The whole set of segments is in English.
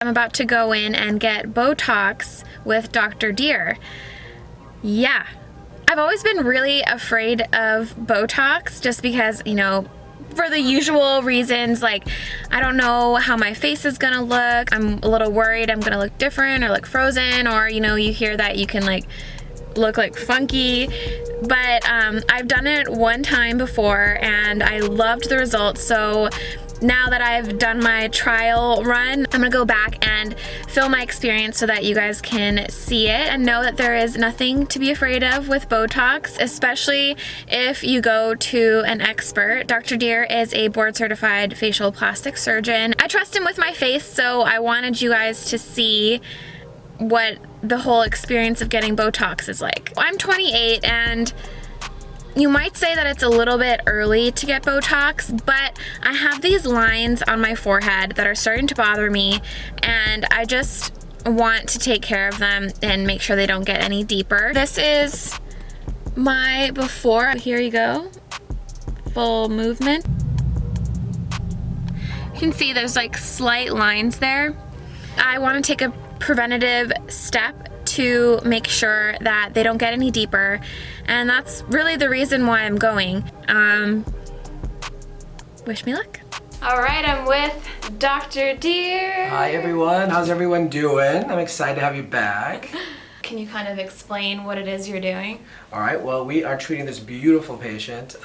I'm about to go in and get Botox with Dr. Dhir. Yeah, I've always been really afraid of Botox just because, you know, for the usual reasons, like I don't know how my face is gonna look. I'm a little worried I'm gonna look different or look frozen, or you know, you hear that you can like look like funky. But I've done it one time before and I loved the results. So now that I've done my trial run, I'm gonna go back and film my experience so that you guys can see it and know that there is nothing to be afraid of with Botox, especially if you go to an expert. Dr. Dhir is a board certified facial plastic surgeon. I trust him with my face, so I wanted you guys to see what the whole experience of getting Botox is like. I'm 28 and you might say that it's a little bit early to get Botox, but I have these lines on my forehead that are starting to bother me and I just want to take care of them and make sure they don't get any deeper. This is my before. Here you go. Full movement. You can see there's like slight lines there. I want to take a preventative step to make sure that they don't get any deeper, and that's really the reason why I'm going. Wish me luck. All right, I'm with Dr. Dhir. Hi everyone, how's everyone doing? I'm excited to have you back. Can you kind of explain what it is you're doing? All right, well, we are treating this beautiful patient.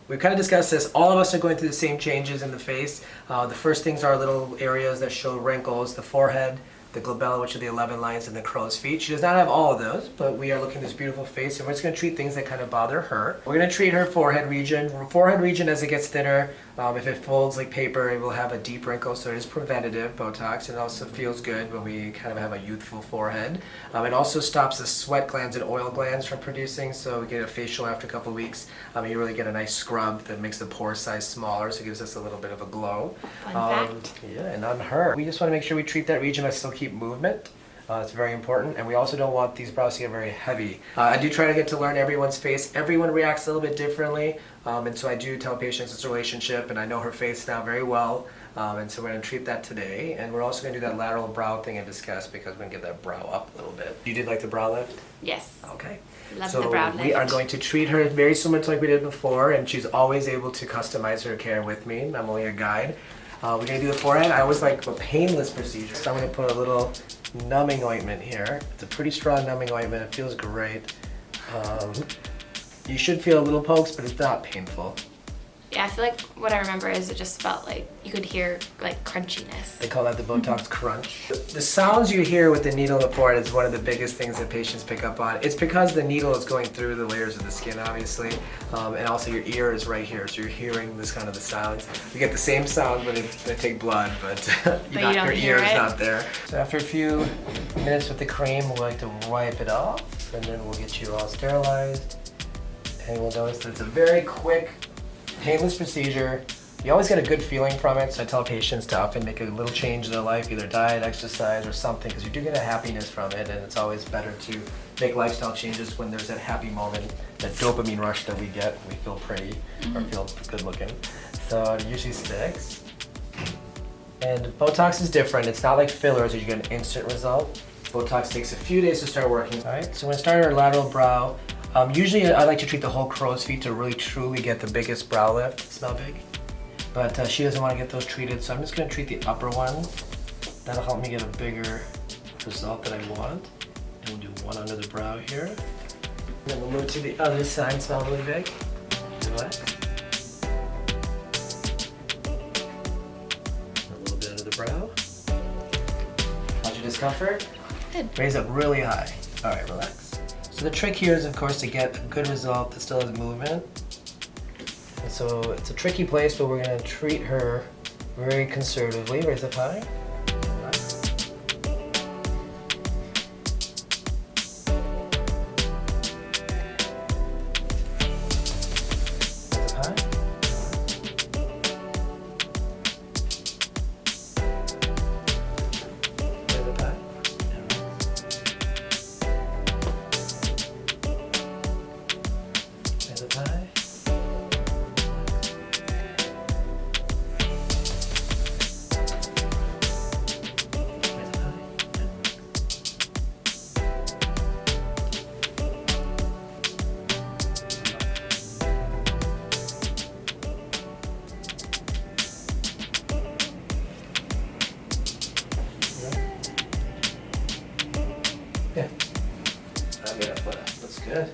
We've kind of discussed this. All of us are going through the same changes in the face. The first things are little areas that show wrinkles, the forehead, the glabella, which are the 11 lines, and the crow's feet. She does not have all of those, but we are looking at this beautiful face, and we're just going to treat things that kind of bother her. We're going to treat her forehead region. Forehead region, as it gets thinner, if it folds like paper, it will have a deep wrinkle, so it is preventative Botox. It also feels good when we kind of have a youthful forehead. It also stops the sweat glands and oil glands from producing, so we get a facial after a couple of weeks. You really get a nice scrub that makes the pore size smaller, so it gives us a little bit of a glow. Fun fact. Yeah, and on her, we just want to make sure we treat that region but still keep movement. It's very important, and we also don't want these brows to get very heavy. I do try to get to learn everyone's face. Everyone reacts a little bit differently, and so I do tell patients it's a relationship, and I know her face now very well, and so we're going to treat that today. And we're also going to do that lateral brow thing and discuss, because we're going to get that brow up a little bit. You did like the brow lift? Yes. Okay. Love so the brow lift. We are going to treat her very similar to like we did before, and she's always able to customize her care with me. I'm only a guide. We're going to do the forehead. I always like a painless procedure, so I'm going to put a little numbing ointment here. It's a pretty strong numbing ointment. It feels great. You should feel a little pokes, but it's not painful. Yeah, I feel like what I remember is it just felt like you could hear like crunchiness. They call that the Botox crunch. The sounds you hear with the needle in the forehead is one of the biggest things that patients pick up on. It's because the needle is going through the layers of the skin, obviously, and also your ear is right here, so you're hearing this kind of the sounds. You get the same sound when they take blood, but, your ear is not there. So after a few minutes with the cream, we'll like to wipe it off, and then we'll get you all sterilized. And we'll notice that it's a very quick, painless procedure. You always get a good feeling from it, so I tell patients to often make a little change in their life, either diet, exercise, or something, because you do get a happiness from it, and it's always better to make lifestyle changes when there's that happy moment, that dopamine rush that we get when we feel pretty or feel good looking. So it usually sticks. And Botox is different. It's not like fillers where you get an instant result. Botox takes a few days to start working. All right, so we're gonna start our lateral brow. Usually I like to treat the whole crow's feet to really truly get the biggest brow lift. Smell big? But she doesn't want to get those treated, so I'm just going to treat the upper ones. That'll help me get a bigger result that I want. And we'll do one under the brow here. And then we'll move to the other side. Smell really big? Relax. A little bit under the brow. How's your discomfort? Good. Raise up really high. All right, relax. So the trick here is, of course, to get a good result that still has movement. And so it's a tricky place, but we're going to treat her very conservatively. Raise up high. Relax. Raise up high. Raise up high. Raise up high. Okay. Looks good.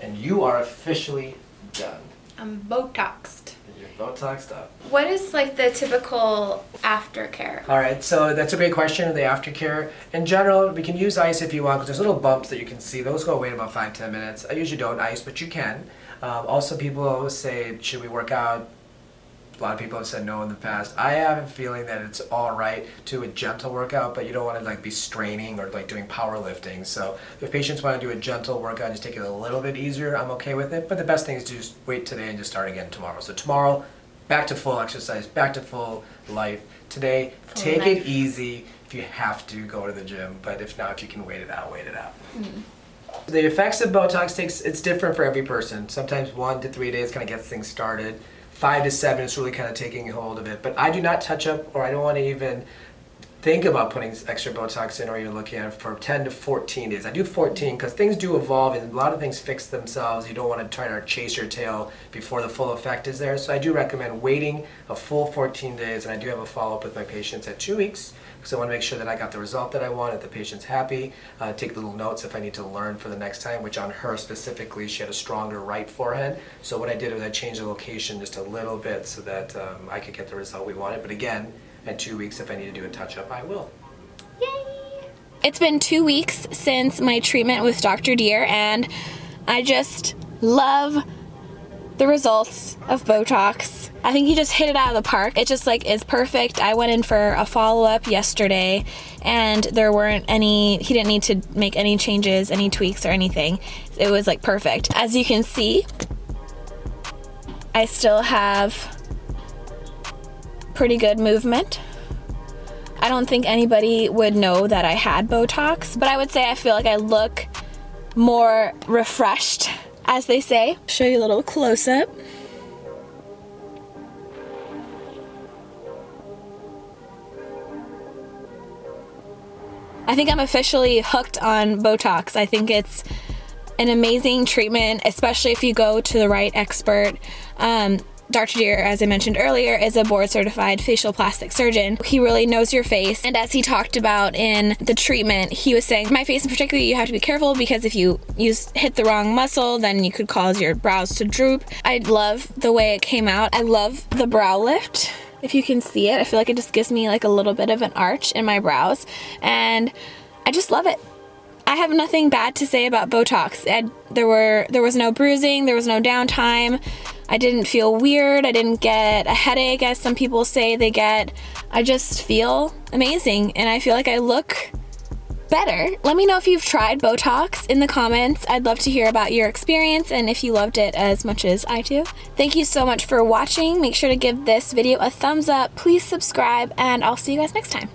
And you are officially done. I'm Botoxed. You're Botoxed up. What is like the typical aftercare? All right, so that's a great question, the aftercare. In general, we can use ice if you want, because there's little bumps that you can see. Those go away in about 5-10 minutes. I usually don't ice, but you can. Also, people always say, should we work out? A lot of people have said no in the past. I have a feeling that it's all right to a gentle workout, but you don't want to like be straining or like doing powerlifting. So if patients want to do a gentle workout, just take it a little bit easier, I'm okay with it. But the best thing is to just wait today and just start again tomorrow. So tomorrow, back to full exercise, back to full life. Today, take it easy if you have to go to the gym, but if not, if you can wait it out, wait it out. The effects of Botox it's different for every person. Sometimes 1 to 3 days kind of gets things started. 5 to 7 is really kind of taking hold of it. But I do not touch up, or I don't want to even think about putting extra Botox in or even looking at it for 10 to 14 days. I do 14 because things do evolve and a lot of things fix themselves. You don't want to try to chase your tail before the full effect is there. So I do recommend waiting a full 14 days, and I do have a follow-up with my patients at 2 weeks because I want to make sure that I got the result that I want, that the patient's happy. Take little notes if I need to learn for the next time, which on her specifically, she had a stronger right forehead. So what I did was I changed the location just a little bit so that I could get the result we wanted. But again, at 2 weeks, if I need to do a touch-up, I will. Yay! It's been 2 weeks since my treatment with Dr. Dhir, and I just love the results of Botox. I think he just hit it out of the park. It just like is perfect. I went in for a follow-up yesterday, and there weren't any, he didn't need to make any changes, any tweaks or anything. It was like perfect. As you can see, I still have pretty good movement. I don't think anybody would know that I had Botox, but I would say I feel like I look more refreshed, as they say. Show you a little close-up. I think I'm officially hooked on Botox. I think it's an amazing treatment, especially if you go to the right expert. Dr. Dhir, as I mentioned earlier, is a board-certified facial plastic surgeon. He really knows your face, and as he talked about in the treatment, he was saying, my face in particular, you have to be careful because if you hit the wrong muscle, then you could cause your brows to droop. I love the way it came out. I love the brow lift. If you can see it, I feel like it just gives me like a little bit of an arch in my brows, and I just love it. I have nothing bad to say about Botox. There was no bruising, there was no downtime. I didn't feel weird. I didn't get a headache, as some people say they get. I just feel amazing, and I feel like I look better. Let me know if you've tried Botox in the comments. I'd love to hear about your experience and if you loved it as much as I do. Thank you so much for watching. Make sure to give this video a thumbs up. Please subscribe, and I'll see you guys next time.